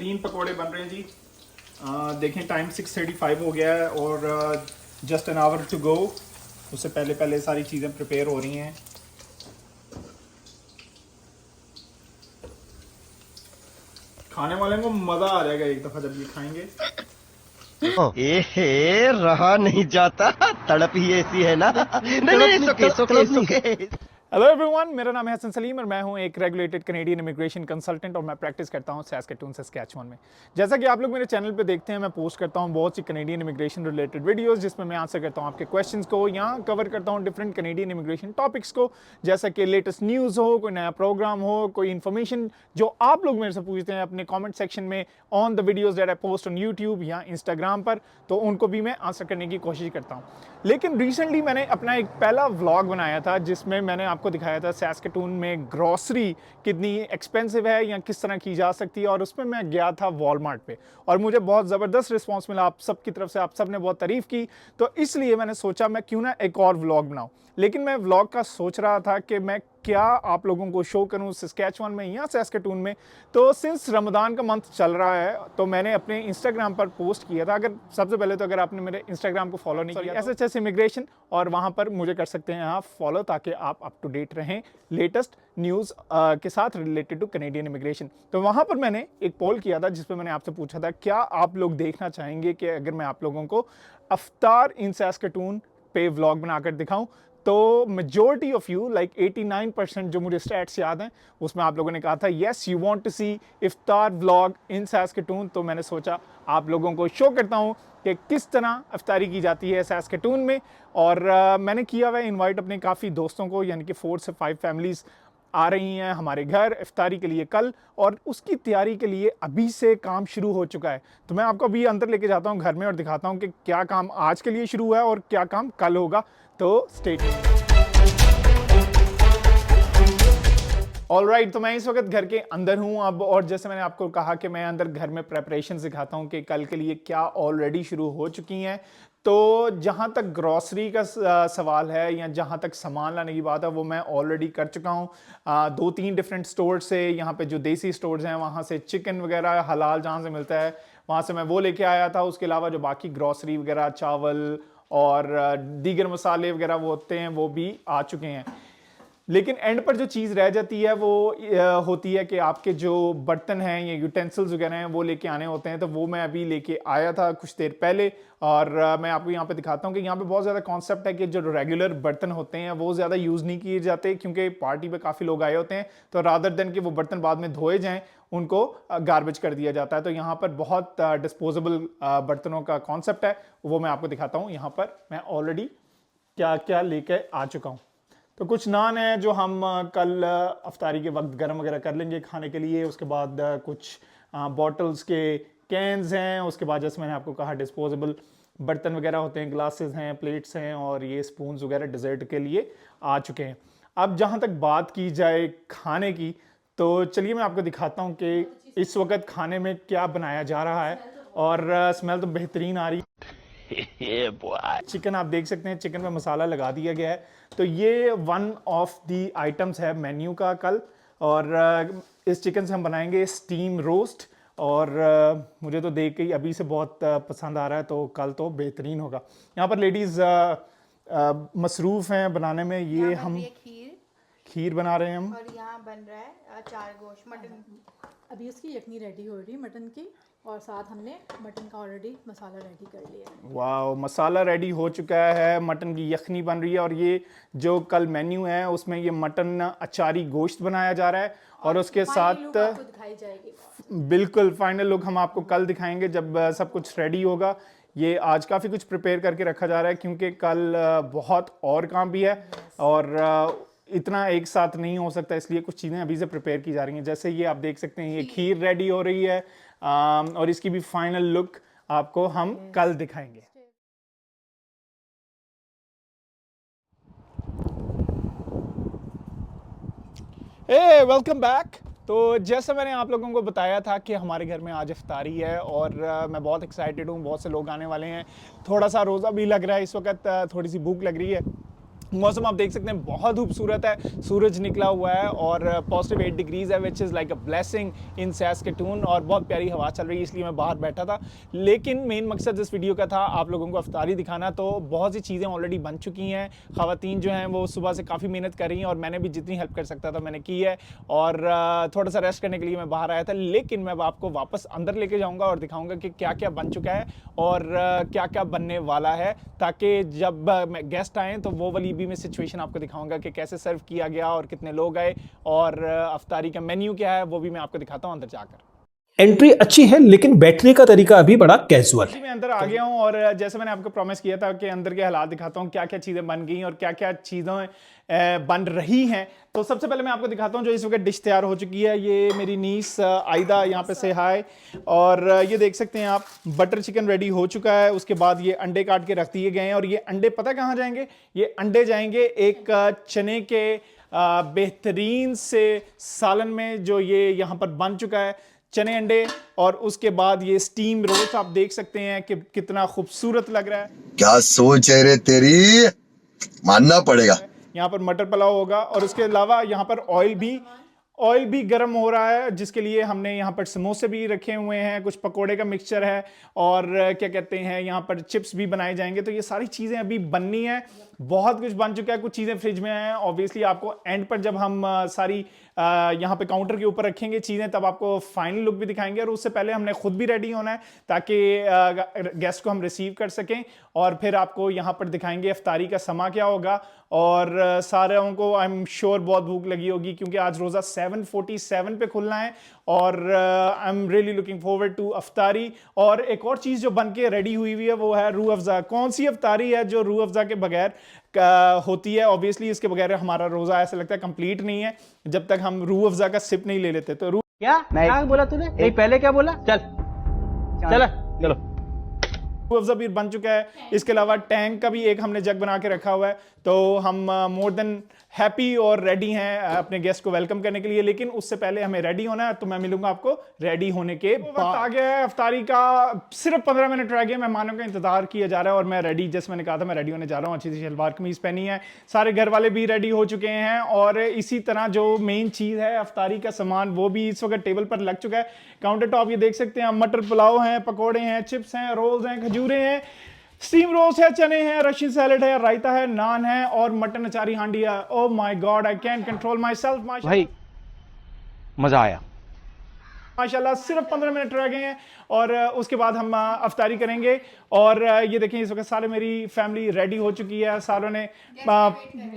तीन पकोड़े बन रहे हैं जी। देखें टाइम 6:35 हो गया है और just an hour to go. उससे पहले पहले सारी चीज़ें प्रिपेयर हो रही हैं। खाने वाले को मज़ा आ जाएगा एक दफ़ा जब ये खाएंगे। रहा नहीं जाता, तड़प ही ऐसी है ना। नहीं, हेलो एवरीवन, मेरा नाम है हसन सलीम और मैं हूं एक रेगुलेटेड कनेडियन इमिग्रेशन कंसल्टेंट और मैं प्रैक्टिस करता हूं सैस्केटून सस्कैचुअन में। जैसा कि आप लोग मेरे चैनल पे देखते हैं, मैं पोस्ट करता हूं बहुत सी कनेडियन इमिग्रेशन रिलेटेड वीडियोस जिसमें मैं आंसर करता हूं आपके क्वेश्चंस को। यहाँ कवर करता हूं डिफरेंट कनेडियन इमिग्रेशन टॉपिक्स को, जैसा कि लेटेस्ट न्यूज़ हो, कोई नया प्रोग्राम हो, कोई इन्फॉर्मेशन जो आप लोग मेरे से पूछते हैं अपने कॉमेंट सेक्शन में on the videos that I post on YouTube या इंस्टाग्राम पर, तो उनको भी मैं आंसर करने की कोशिश करता हूँ। लेकिन रिसेंटली मैंने अपना एक पहला व्लॉग बनाया था जिसमें मैंने आपको दिखाया था सैस्केटून में ग्रॉसरी कितनी एक्सपेंसिव है या किस तरह की जा सकती है, और उसमें मैं गया था वॉलमार्ट पे और मुझे बहुत ज़बरदस्त रिस्पांस मिला आप सब की तरफ से। आप सब ने बहुत तारीफ़ की, तो इसलिए मैंने सोचा मैं क्यों ना एक और व्लॉग बनाऊं। लेकिन मैं व्लॉग का सोच रहा था कि मैं क्या आप लोगों को शो करूं सस्कैचुअन में या सैस्केटून में। तो सिंस रमज़ान का मंथ चल रहा है तो मैंने अपने इंस्टाग्राम पर पोस्ट किया था। अगर सबसे पहले तो अगर आपने मेरे इंस्टाग्राम को फॉलो नहीं किया, SHS इमिग्रेशन, और वहां पर मुझे कर सकते हैं आप फॉलो, ताकि आप अप टू डेट रहें लेटेस्ट न्यूज़ के साथ रिलेटेड टू कनेडियन इमिग्रेशन। तो वहां पर मैंने एक पोल किया था जिसमें मैंने आपसे पूछा था क्या आप लोग देखना चाहेंगे कि अगर मैं आप लोगों को अफ्तार इन सैस्केटून पे व्लॉग बनाकर दिखाऊं। तो मेजॉरिटी ऑफ यू लाइक 89% जो मुझे स्टैट्स याद हैं उसमें आप लोगों ने कहा था yes you want to see iftar vlog in Saskatoon. तो मैंने सोचा आप लोगों को शो करता हूं कि किस तरह इफ्तारी की जाती है सैस्केटून में। और मैंने किया हुआ इनवाइट अपने काफ़ी दोस्तों को, यानी कि 4 से 5 फैमिलीज़ आ रही हैं हमारे घर इफ्तारी के लिए कल, और उसकी तैयारी के लिए अभी से काम शुरू हो चुका है। तो मैं आपको अभी अंदर लेके जाता हूं घर में और दिखाता हूं कि क्या काम आज के लिए शुरू हुआ है और क्या काम कल होगा। तो स्टे ट्यून्ड। ऑलराइट, तो मैं इस वक्त घर के अंदर हूं अब, और जैसे मैंने आपको कहा कि मैं अंदर घर में प्रेपरेशन दिखाता हूं कि कल के लिए क्या ऑलरेडी शुरू हो चुकी हैं। तो जहां तक ग्रॉसरी का सवाल है या जहां तक सामान लाने की बात है वो मैं ऑलरेडी कर चुका हूं। 2-3 डिफरेंट स्टोर से, यहाँ पे जो देसी स्टोर्स हैं वहां से चिकन वगैरह हलाल जहां से मिलता है वहां से मैं वो लेके आया था। उसके अलावा जो बाकी ग्रॉसरी वगैरह, चावल और दीगर मसाले वगैरह वो होते हैं वो भी आ चुके हैं। लेकिन एंड पर जो चीज़ रह जाती है वो होती है कि आपके जो बर्तन हैं या यूटेंसिल्स वगैरह हैं वो लेके आने होते हैं। तो वो मैं अभी लेके आया था कुछ देर पहले, और मैं आपको यहाँ पे दिखाता हूँ कि यहाँ पे बहुत ज़्यादा कॉन्सेप्ट है कि जो रेगुलर बर्तन होते हैं वो ज़्यादा यूज़ नहीं किए जाते, क्योंकि पार्टी पे काफ़ी लोग आए होते हैं। तो रादर देन कि वो बर्तन बाद में धोए जाएँ उनको गार्बेज कर दिया जाता है। तो यहाँ पर बहुत डिस्पोजेबल बर्तनों का कॉन्सेप्ट है, वो मैं आपको दिखाता हूँ। यहाँ पर मैं ऑलरेडी क्या क्या लेके आ चुका हूँ। तो कुछ नान है जो हम कल अफ्तारी के वक्त गर्म वगैरह कर लेंगे खाने के लिए। उसके बाद कुछ बॉटल्स के कैंस हैं। उसके बाद जैसे मैंने आपको कहा डिस्पोजेबल बर्तन वगैरह होते हैं, ग्लासेस हैं, प्लेट्स हैं, और ये स्पून्स वगैरह डिज़र्ट के लिए आ चुके हैं। अब जहाँ तक बात की जाए खाने की, तो चलिए मैं आपको दिखाता हूँ कि इस वक्त खाने में क्या बनाया जा रहा है। और स्मेल तो बेहतरीन आ रही है। चिकन आप देख सकते हैं, चिकन में मसाला लगा दिया गया है। तो ये वन ऑफ दी आइटम्स है मेन्यू का कल, और इस चिकन से हम बनाएंगे स्टीम रोस्ट। और मुझे तो देख के ही अभी से बहुत पसंद आ रहा है, तो कल तो बेहतरीन होगा। यहाँ पर लेडीज़ मसरूफ़ हैं बनाने में। ये हम खीर बना रहे हैं हम, और यहाँ बन रहा है चार गोश्त मटन। अभी उसकी यखनी रेडी हो रही है मटन की, और साथ हमने मटन का ऑलरेडी मसाला रेडी कर लिया है। वाह, मसाला रेडी हो चुका है, मटन की यखनी बन रही है। और ये जो कल मेन्यू है उसमें ये मटन अचारी गोश्त बनाया जा रहा है, और उसके साथ दिखाई जाएगी। बिल्कुल फाइनल लुक हम आपको कल दिखाएंगे जब सब कुछ रेडी होगा। ये आज काफ़ी कुछ प्रिपेयर करके रखा जा रहा है क्योंकि कल बहुत और काम भी है, और इतना एक साथ नहीं हो सकता, इसलिए कुछ चीज़ें अभी से प्रिपेयर की जा रही हैं। जैसे ये आप देख सकते हैं, ये खीर रेडी हो रही है, और इसकी भी फाइनल लुक आपको हम कल दिखाएंगे। Hey welcome back. तो जैसे मैंने आप लोगों को बताया था कि हमारे घर में आज इफ्तारी है, और मैं बहुत एक्साइटेड हूँ। बहुत से लोग आने वाले हैं, थोड़ा सा रोज़ा भी लग रहा है इस वक्त, थोड़ी सी भूख लग रही है। मौसम आप देख सकते हैं बहुत खूबसूरत है, सूरज निकला हुआ है और पॉजिटिव 8 डिग्रीज है which is like a blessing in Saskatoon और बहुत प्यारी हवा चल रही है, इसलिए मैं बाहर बैठा था। लेकिन मेन मकसद इस वीडियो का था आप लोगों को अफ्तारी दिखाना। तो बहुत सी चीज़ें ऑलरेडी बन चुकी हैं, ख़वातीन जो हैं वो सुबह से काफ़ी मेहनत कर रही हैं और मैंने भी जितनी हेल्प कर सकता था मैंने की है और थोड़ा सा रेस्ट करने के लिए मैं बाहर आया था। लेकिन मैं आपको वापस अंदर लेके जाऊँगा और दिखाऊँगा कि क्या क्या बन चुका है और क्या क्या बनने वाला है, ताकि जब गेस्ट आएँ तो वो वाली भी मैं सिचुएशन आपको दिखाऊंगा कि कैसे सर्व किया गया और कितने लोग आए और अफ्तारी का मेन्यू क्या है वो भी मैं आपको दिखाता हूं अंदर जाकर। एंट्री अच्छी है लेकिन बैठने का तरीका अभी बड़ा कैजुअल है। मैं अंदर आ गया हूं और जैसे मैंने आपको प्रॉमिस किया था कि अंदर के हालात दिखाता हूं, क्या क्या चीज़ें बन गई और क्या क्या चीज़ें बन रही हैं। तो सबसे पहले मैं आपको दिखाता हूं जो इस वक्त डिश तैयार हो चुकी है। ये मेरी नीस आयदा यहाँ पे से हाय, और ये देख सकते हैं आप बटर चिकन रेडी हो चुका है। उसके बाद ये अंडे काट के रख दिए गए हैं और ये अंडे पता कहाँ जाएंगे, ये अंडे जाएंगे एक चने के बेहतरीन से सालन में जो ये यहाँ पर बन चुका है, चने अंडे। और उसके बाद ये स्टीम रोस्ट आप देख सकते हैं कि कितना खूबसूरत लग रहा है। क्या सोच है रे तेरी, मानना पड़ेगा। यहाँ पर मटर पुलाव होगा और उसके अलावा यहाँ पर ऑयल भी गर्म हो रहा है, जिसके लिए हमने यहाँ पर समोसे भी रखे हुए हैं, कुछ पकोड़े का मिक्सचर है और क्या कहते हैं यहाँ पर चिप्स भी बनाए जाएंगे। तो ये सारी चीज़ें अभी बननी है, बहुत कुछ बन चुका है, कुछ चीज़ें फ्रिज में हैं। ऑब्वियसली आपको एंड पर जब हम सारी यहाँ पे काउंटर के ऊपर रखेंगे चीज़ें तब आपको फाइनल लुक भी दिखाएंगे। और उससे पहले हमने खुद भी रेडी होना है ताकि गेस्ट को हम रिसीव कर सकें और फिर आपको यहाँ पर दिखाएंगे अफ्तारी का समा क्या होगा। और सारों को आई एम श्योर बहुत भूख लगी होगी क्योंकि आज रोज़ा 7:47 पे खुलना है और I am really looking forward to iftari. और एक और चीज़ जो बन के रेडी हुई है वो है रूह अफ़ज़ा। कौन सी अफ्तारी है जो रूह अफ़ज़ा के बगैर होती है? ऑब्वियसली इसके बगैर हमारा रोज़ा ऐसा लगता है कंप्लीट नहीं है जब तक हम रूह अफ़ज़ा का सिप नहीं ले लेते। तो क्या बोला तूने? नहीं पहले क्या बोला? चलो रूह अफ़ज़ा भी बन चुका है। इसके अलावा टैंक का भी एक हमने जग बना के रखा हुआ है। तो हम मोर देन हैप्पी और रेडी हैं अपने गेस्ट को वेलकम करने के लिए। लेकिन उससे पहले हमें रेडी होना है, तो मैं मिलूंगा आपको रेडी होने के बाद। आ गया है अफ्तारी का, सिर्फ 15 मिनट रह गए। मेहमानों का इंतजार किया जा रहा है और मैं रेडी, जैसे मैंने कहा था मैं रेडी होने जा रहा हूँ। अच्छी सी शलवार कमीज पहनी है, सारे घर वाले भी रेडी हो चुके हैं और इसी तरह जो मेन चीज़ है अफ्तारी का सामान वो भी इस वक्त टेबल पर लग चुका है। काउंटर टॉप ये देख सकते हैं, मटर पुलाव हैं, पकौड़े हैं, चिप्स हैं, रोल्स हैं, खजूरें हैं, स्टीम रोस्ट है, चने हैं, रशियन सैलेड है, रायता है, नान है और मटन अचारी हांडी है। Oh my God, I can control my self. भाई मजा आया माशाल्लाह। सिर्फ 15 मिनट रह गए हैं और उसके बाद हम अफ्तारी करेंगे। और ये देखें इस वक्त सारे मेरी फैमिली रेडी हो चुकी है, सारों ने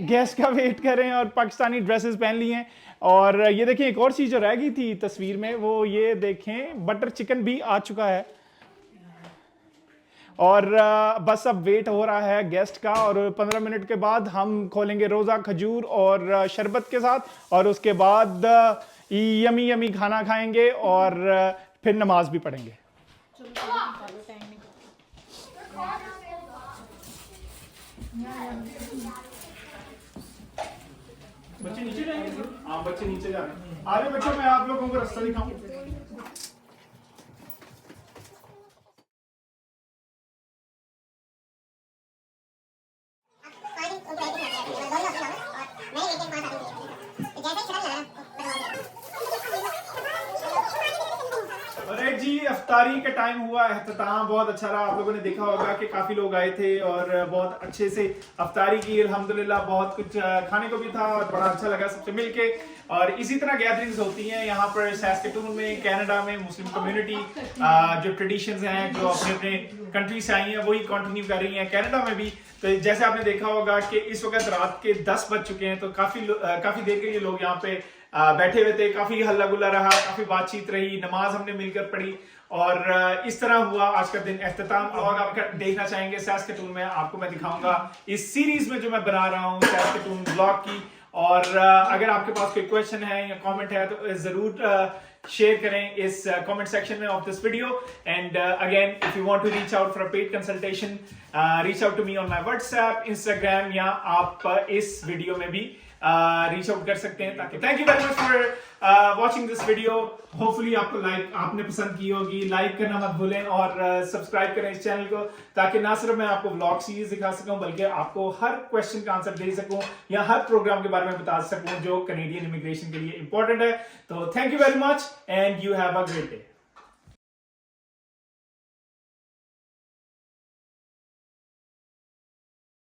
गेस्ट का वेट कर रहे हैं और पाकिस्तानी ड्रेसेस पहन ली हैं। और ये देखें एक और चीज़ जो रह गई थी तस्वीर में, वो ये देखें बटर चिकन भी आ चुका है और बस अब वेट हो रहा है गेस्ट का। और 15 मिनट के बाद हम खोलेंगे रोज़ा खजूर और शरबत के साथ और उसके बाद यमी यमी खाना खाएंगे और फिर नमाज भी पढ़ेंगे। बच्चे नीचे जाएंगे? हाँ बच्चे नीचे जा रहे हैं। आ रहे बच्चों, मैं आप लोगों को रास्ता दिखाऊं। अरे जी अफ्तारी का टाइम हुआ है, इख्तिताम बहुत अच्छा रहा। आप लोगों ने देखा होगा कि काफ़ी लोग आए थे और बहुत अच्छे से अफ्तारी की, अल्हम्दुलिल्लाह। बहुत कुछ खाने को भी था और बड़ा अच्छा लगा सबसे मिलके। और इसी तरह गैदरिंग्स होती हैं यहाँ पर सैस्केटून में, कनाडा में। मुस्लिम कम्युनिटी जो ट्रेडिशंस हैं जो अपने अपने कंट्री से आई हैं वही कंटिन्यू कर रही हैं कनाडा में भी। तो जैसे आपने देखा होगा कि इस वक्त रात के 10 बज चुके हैं, तो काफ़ी देर के लिए लोग यहाँ पे बैठे हुए थे, काफ़ी हल्ला गुल्ला रहा, काफ़ी बातचीत रही, नमाज हमने मिलकर पढ़ी और इस तरह हुआ आज का दिन। इख्तिताम व्लॉग आप देखना चाहेंगे सैस्केटून में, आपको मैं दिखाऊंगा इस सीरीज में जो मैं बना रहा हूँ सैस्केटून व्लॉग की। और अगर आपके पास कोई क्वेश्चन है या कमेंट है तो ज़रूर शेयर करें इस कमेंट सेक्शन में of this video. And again if you want to reach out for a paid consultation, reach out to me on my WhatsApp, Instagram, या आप इस वीडियो में भी रीच आउट कर सकते हैं। ताकि thank you very much for watching this video. Hopefully आपको आपने पसंद की होगी। लाइक करना मत भूलें और सब्सक्राइब करें इस चैनल को, ताकि ना सिर्फ मैं आपको व्लॉग सीरीज दिखा सकूं बल्कि आपको हर क्वेश्चन का आंसर दे सकूं या हर प्रोग्राम के बारे में बता सकूं जो कनेडियन इमिग्रेशन के लिए इंपॉर्टेंट है। तो thank you very much and you have a great day.